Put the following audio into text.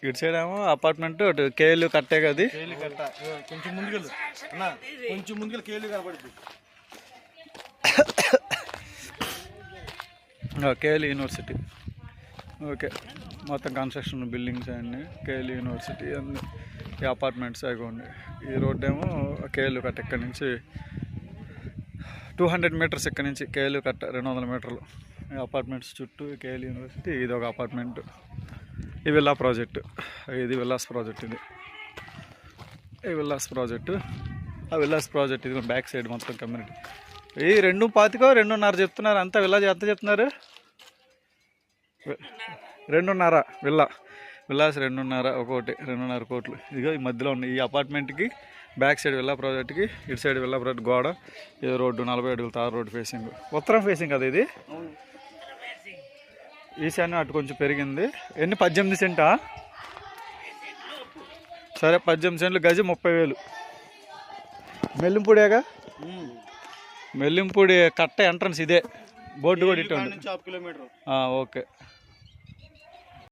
ఇటు సైడ్ ఏమో అపార్ట్మెంట్, అటు కేలు కట్టే కదా. కొంచెం ముందుకెళ్ళు అన్న, కొంచెం ముందుకెళ్ళి కేలు కనపడుతుంది. KL university. ఓకే, మొత్తం కన్స్ట్రక్షన్ బిల్డింగ్స్ అన్నీ కేఎల్ యూనివర్సిటీ అన్నీ. ఈ అపార్ట్మెంట్స్ అయిపోండి. ఈ రోడ్ ఏమో కేఎల్ కట్ట ఇక్కడ నుంచి 200 మీటర్స్, ఇక్కడ నుంచి కేఎల్ కట్ట 200 మీటర్లు. ఈ అపార్ట్మెంట్స్ చుట్టూ కేఎల్ యూనివర్సిటీ. ఇది ఒక అపార్ట్మెంట్. ఈ విల్లా ప్రాజెక్టు, ఇది విల్లాస్ ప్రాజెక్ట్. ఇది ఈ విల్లాస్ ప్రాజెక్టు. ఆ విల్లాస్ ప్రాజెక్ట్ ఇది బ్యాక్ సైడ్ మొత్తం కమ్యూనిటీ. ఈ 2.25 2.5 చెప్తున్నారు. అంతా విల్లా ఎంత చెప్తున్నారు? 2.5 విల్లాస్ 2.5, ఒక్కోటి 2.5 కోట్లు. ఇదిగో ఈ మధ్యలో ఉన్న ఈ అపార్ట్మెంట్కి బ్యాక్ సైడ్ విల్లా ప్రాజెక్ట్కి, ఇటు సైడ్ విల్లా ప్రాజెక్ట్ గోడ. ఇది రోడ్డు 40 అడుగులు తార్ రోడ్డు ఫేసింగ్, ఉత్తరం ఫేసింగ్ కదా ఇది. ఈశాన్యం అటు కొంచెం పెరిగింది. ఎన్ని 18 సెంటా? సరే 18 సెంట్లు, గజి 30,000. మెల్లింపూడేగా, మెల్లింపూడి కట్ట ఎంట్రన్స్ ఇదే. బోర్డు కూడా ఇటు ఉంది. Half kilometre. ఓకే.